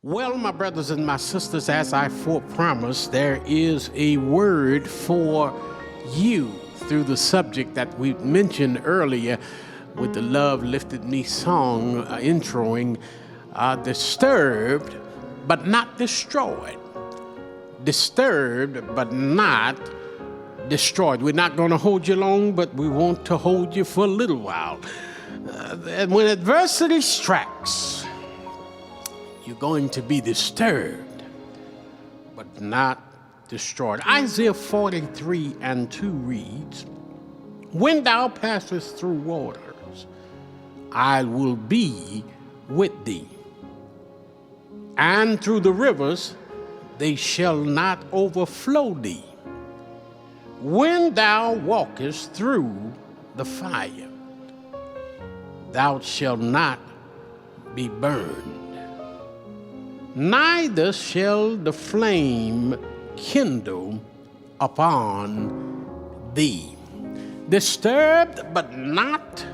Well, my brothers and my sisters, as I forepromised, there is a word for you through the subject that we mentioned earlier with the Love Lifted Me song introing, disturbed but not destroyed. Disturbed but not destroyed. We're not going to hold you long, but we want to hold you for a little while. And when adversity strikes, you're going to be disturbed, but not destroyed. Isaiah 43:2 reads, "When thou passest through waters, I will be with thee. And through the rivers, they shall not overflow thee. When thou walkest through the fire, thou shalt not be burned. Neither shall the flame kindle upon thee." Disturbed but not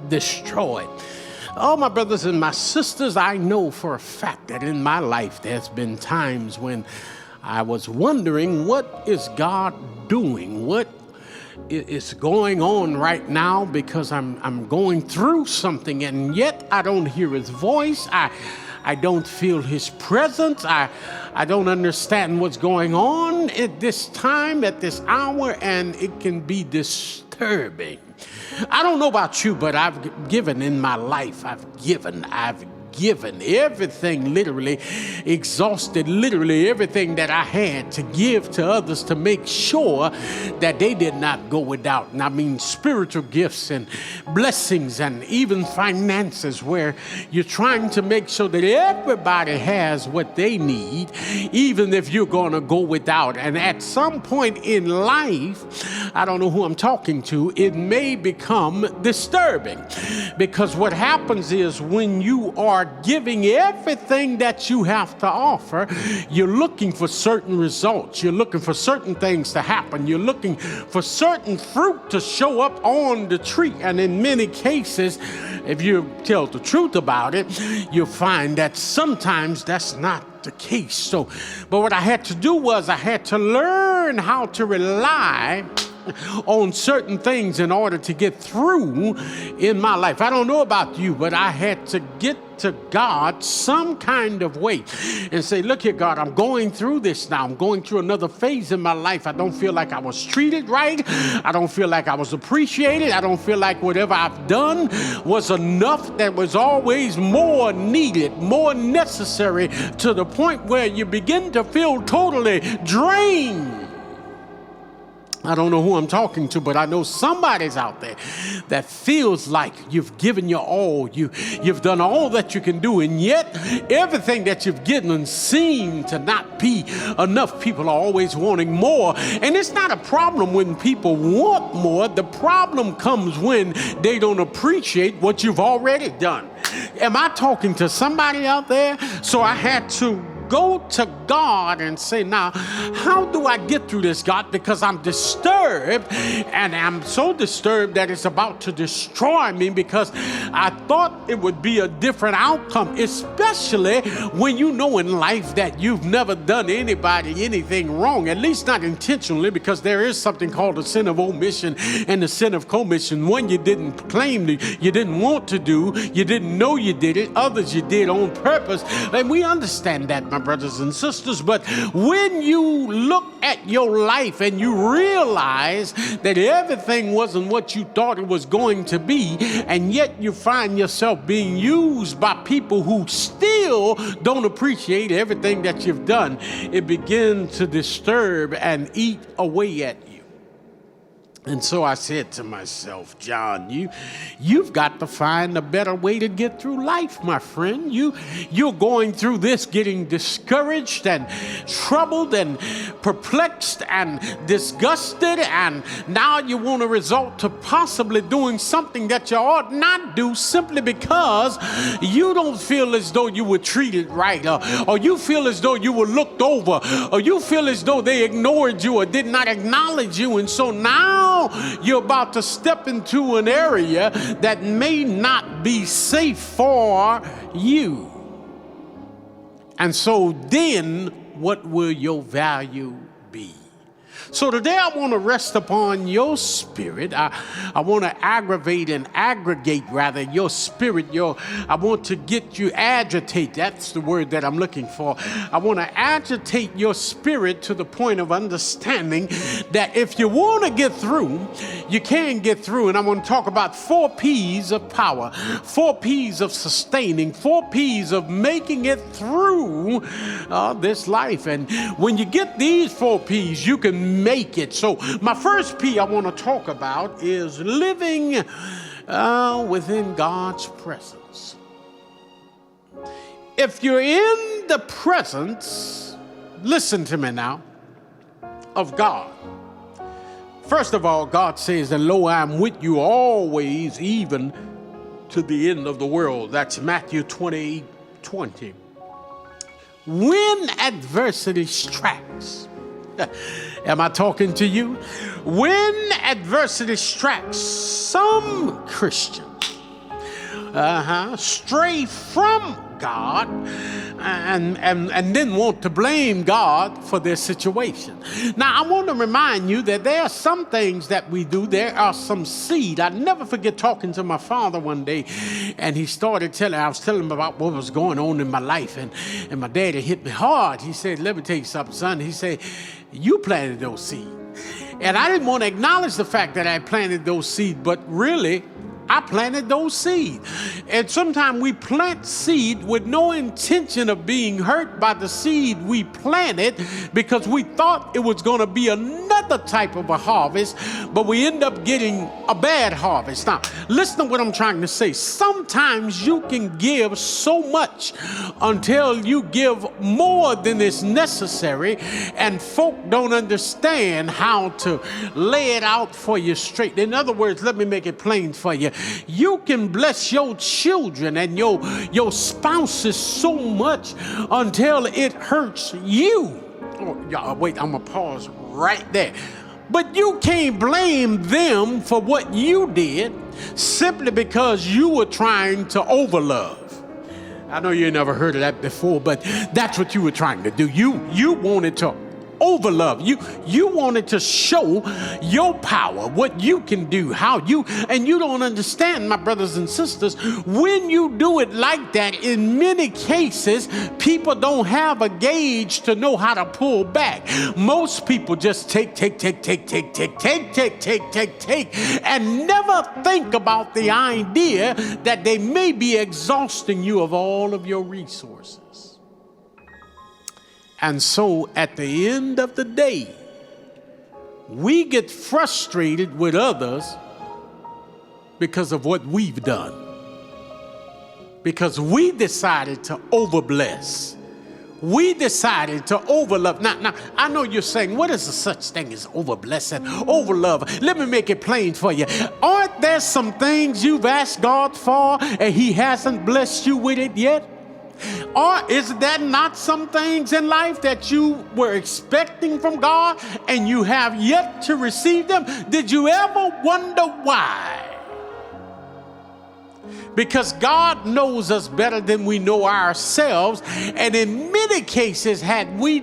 destroyed. Oh, my brothers and my sisters, I know for a fact that in my life there's been times when I was wondering, what is God doing? What is going on right now? Because I'm going through something, and yet I don't hear his voice. I don't feel his presence. I don't understand what's going on at this time, at this hour, and it can be disturbing. I don't know about you, but I've given in my life. I've given everything, literally exhausted literally everything that I had to give to others to make sure that they did not go without. And I mean spiritual gifts and blessings and even finances, where you're trying to make sure that everybody has what they need, even if you're going to go without. And at some point in life, I don't know who I'm talking to, it may become disturbing, because what happens is when you are giving everything that you have to offer, you're looking for certain results. You're looking for certain things to happen. You're looking for certain fruit to show up on the tree. And in many cases, if you tell the truth about it, you'll find that sometimes that's not the case. But what I had to do was I had to learn how to rely on certain things in order to get through in my life. I don't know about you, but I had to get to God some kind of way and say, look here, God, I'm going through this now. I'm going through another phase in my life. I don't feel like I was treated right. I don't feel like I was appreciated. I don't feel like whatever I've done was enough. That was always more needed, more necessary, to the point where you begin to feel totally drained. I don't know who I'm talking to, but I know somebody's out there that feels like you've given your all. You've done all that you can do, and yet everything that you've given seems to not be enough. People are always wanting more, and it's not a problem when people want more. The problem comes when they don't appreciate what you've already done. Am I talking to somebody out there? So I had to go to God and say, now, how do I get through this, God? Because I'm disturbed, and I'm so disturbed that it's about to destroy me, because I thought it would be a different outcome, especially when you know in life that you've never done anybody anything wrong, at least not intentionally, because there is something called the sin of omission and the sin of commission. One you didn't claim to, you didn't want to do, you didn't know you did it, others you did on purpose, and we understand that, my brothers and sisters. But when you look at your life and you realize that everything wasn't what you thought it was going to be, and yet you find yourself being used by people who still don't appreciate everything that you've done, it begins to disturb and eat away at you. And so I said to myself, John, you've got to find a better way to get through life, my friend. You're going through this getting discouraged and troubled and perplexed and disgusted, and now you want to resort to possibly doing something that you ought not do, simply because you don't feel as though you were treated right, or you feel as though you were looked over, or you feel as though they ignored you or did not acknowledge you. And so now you're about to step into an area that may not be safe for you. And so then what will your value be? So today I want to rest upon your spirit. I want to aggregate your spirit. I want to get you agitate. That's the word that I'm looking for. I want to agitate your spirit to the point of understanding that if you want to get through, you can get through. And I want to talk about 4 P's of power, 4 P's of sustaining, 4 P's of making it through this life. And when you get these 4 P's, you can make it. So my first P I want to talk about is living within God's presence. If you're in the presence, listen to me now, of God. First of all, God says that, lo, I am with you always, even to the end of the world. That's Matthew 28:20. When adversity strikes, am I talking to you? When adversity strikes, some Christians stray from God and then want to blame God for their situation. Now, I want to remind you that there are some things that we do. There are some seed. I never forget talking to my father one day, and he started I was telling him about what was going on in my life, and my daddy hit me hard. He said, let me tell you something, son. He said, you planted those seeds. And I didn't want to acknowledge the fact that I planted those seeds, but really, I planted those seeds. And sometimes we plant seed with no intention of being hurt by the seed we planted because we thought it was going to be another type of a harvest, but we end up getting a bad harvest. Now, listen to what I'm trying to say. Sometimes you can give so much until you give more than is necessary, and folk don't understand how to lay it out for you straight. In other words, let me make it plain for you. You can bless your children and your spouses so much until it hurts you. Oh, y'all, wait, I'm going to pause right there. But you can't blame them for what you did simply because you were trying to overlove. I know you never heard of that before, but that's what you were trying to do. You wanted to overlove. You wanted to show your power, what you can do, and you don't understand, my brothers and sisters, when you do it like that, in many cases, people don't have a gauge to know how to pull back. Most people just take, and never think about the idea that they may be exhausting you of all of your resources. And so at the end of the day, we get frustrated with others because of what we've done. Because we decided to overbless. We decided to overlove. Now, I know you're saying, what is the such thing as overblessing, overlove? Let me make it plain for you. Aren't there some things you've asked God for and He hasn't blessed you with it yet? Or is that not some things in life that you were expecting from God and you have yet to receive them? Did you ever wonder why? Because God knows us better than we know ourselves. And in many cases, had we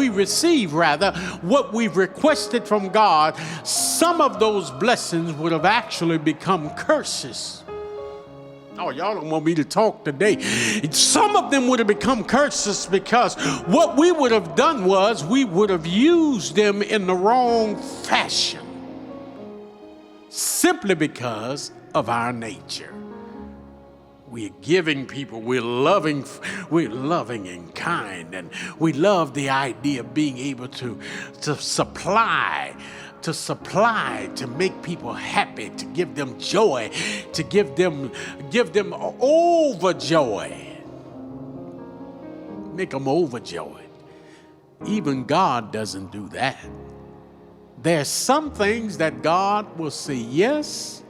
received what we've requested from God, some of those blessings would have actually become curses. Oh, y'all don't want me to talk today. Some of them would have become curses because what we would have done was we would have used them in the wrong fashion simply because of our nature. We're giving people, we're loving and kind, and we love the idea of being able to supply, to make people happy, to give them joy, to give them overjoy. Make them overjoyed. Even God doesn't do that. There's some things that God will say yes,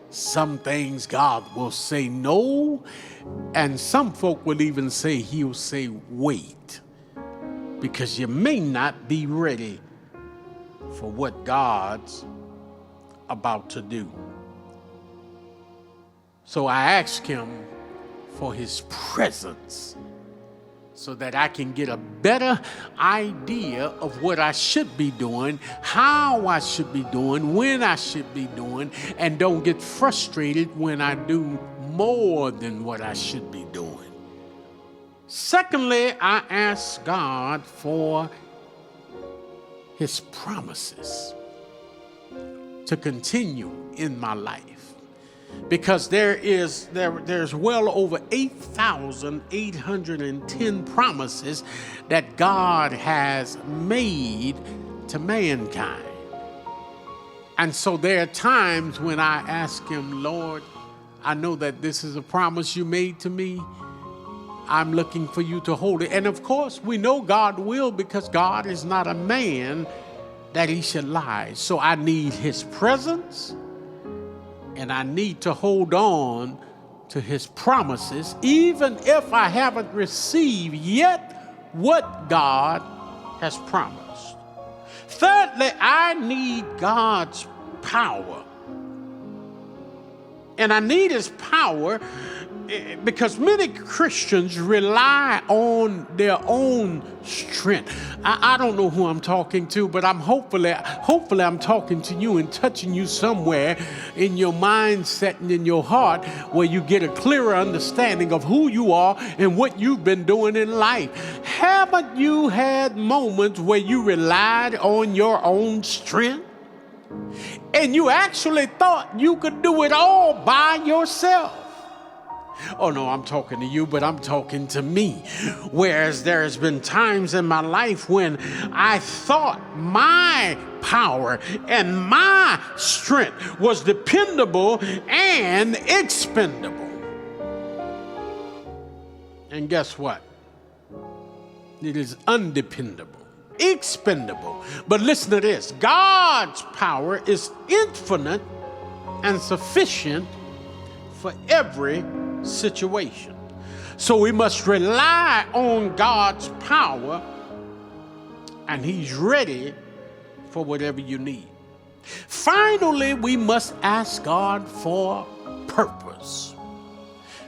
some things God will say no, and some folk will even say He'll say wait, because you may not be ready for what God's about to do. So I asked Him for His presence so that I can get a better idea of what I should be doing, how I should be doing, when I should be doing, and don't get frustrated when I do more than what I should be doing. Secondly, I ask God for His promises to continue in my life, because there's well over 8,810 promises that God has made to mankind. And so there are times when I ask Him, Lord, I know that this is a promise you made to me. I'm looking for you to hold it. And of course, we know God will, because God is not a man that He should lie. So I need His presence, and I need to hold on to His promises, even if I haven't received yet what God has promised. Thirdly, I need God's power. And I need His power because many Christians rely on their own strength. I don't know who I'm talking to, but hopefully I'm talking to you and touching you somewhere in your mindset and in your heart, where you get a clearer understanding of who you are and what you've been doing in life. Haven't you had moments where you relied on your own strength and you actually thought you could do it all by yourself? Oh no, I'm talking to you, but I'm talking to me. Whereas there has been times in my life when I thought my power and my strength was dependable and expendable. And guess what? It is undependable, expendable. But listen to this. God's power is infinite and sufficient for every situation. So we must rely on God's power, and He's ready for whatever you need. Finally, we must ask God for purpose,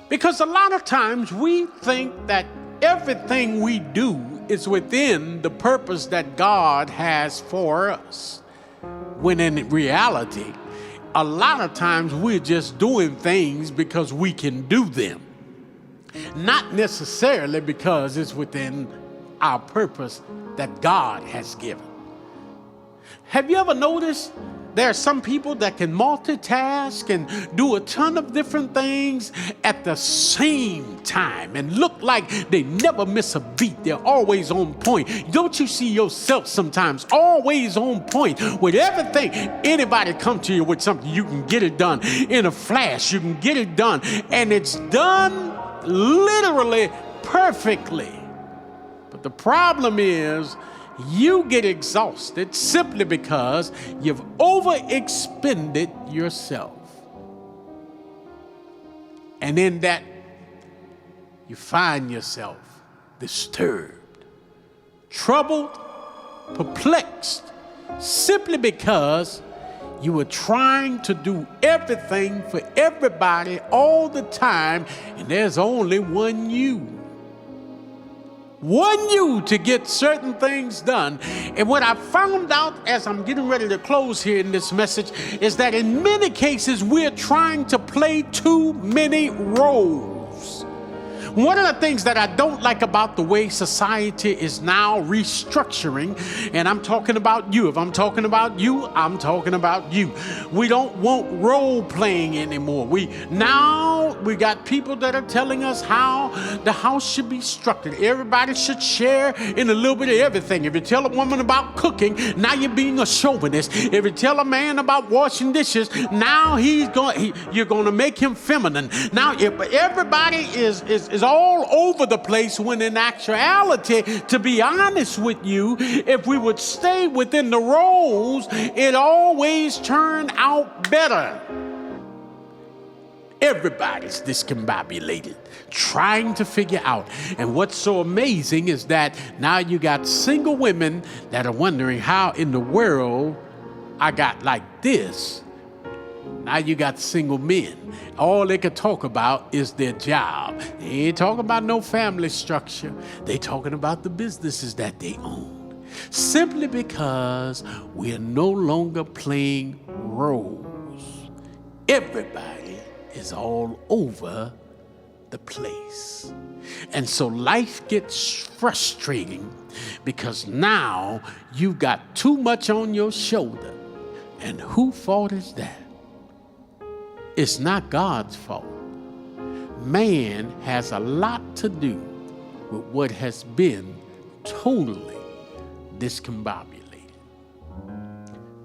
because a lot of times we think that everything we do is within the purpose that God has for us, when in reality, a lot of times we're just doing things because we can do them, not necessarily because it's within our purpose that God has given. Have you ever noticed there are some people that can multitask and do a ton of different things at the same time and look like they never miss a beat? They're always on point. Don't you see yourself sometimes always on point with everything? Anybody come to you with something, you can get it done in a flash. You can get it done, and it's done literally perfectly. But the problem is, you get exhausted simply because you've overexpended yourself. And in that, you find yourself disturbed, troubled, perplexed, simply because you were trying to do everything for everybody all the time, and there's only one you to get certain things done. And what I found out as I'm getting ready to close here in this message is that in many cases we're trying to play too many roles. One of the things that I don't like about the way society is now restructuring, and I'm talking about you. If I'm talking about you, I'm talking about you. We don't want role playing anymore. We got people that are telling us how the house should be structured. Everybody should share in a little bit of everything. If you tell a woman about cooking, now you're being a chauvinist. If you tell a man about washing dishes, now you're going to make him feminine. Now everybody is all over the place, when in actuality, to be honest with you, if we would stay within the roles, it always turned out better. Everybody's discombobulated, trying to figure out. And what's so amazing is that now you got single women that are wondering how in the world I got like this Now you got single men. All they could talk about is their job. They ain't talking about no family structure. They talking about the businesses that they own. Simply because we're no longer playing roles. Everybody is all over the place. And so life gets frustrating because now you've got too much on your shoulder. And whose fault is that? It's not God's fault. Man has a lot to do with what has been totally discombobulated.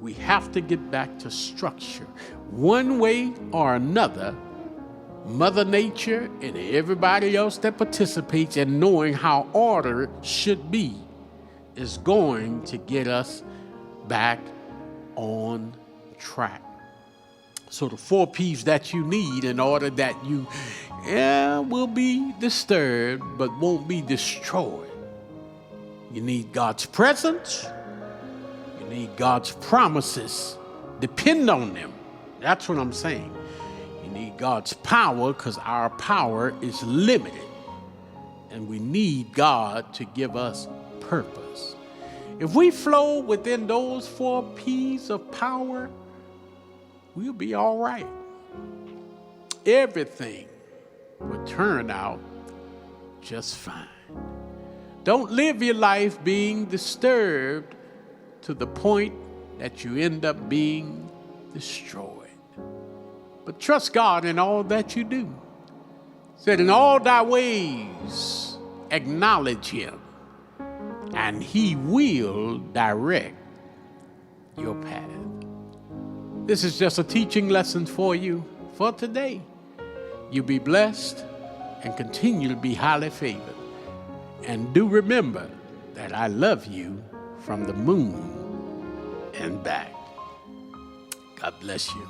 We have to get back to structure. One way or another, Mother Nature and everybody else that participates in knowing how order should be is going to get us back on track. So the 4 P's that you need in order that you will be disturbed but won't be destroyed. You need God's presence. You need God's promises. Depend on them. That's what I'm saying. You need God's power because our power is limited. And we need God to give us purpose. If we flow within those 4 P's of power, we'll be all right. Everything will turn out just fine. Don't live your life being disturbed to the point that you end up being destroyed. But trust God in all that you do. Said, in all thy ways, acknowledge him, and he will direct your path. This is just a teaching lesson for you for today. You be blessed and continue to be highly favored. And do remember that I love you from the moon and back. God bless you.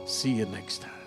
See you next time.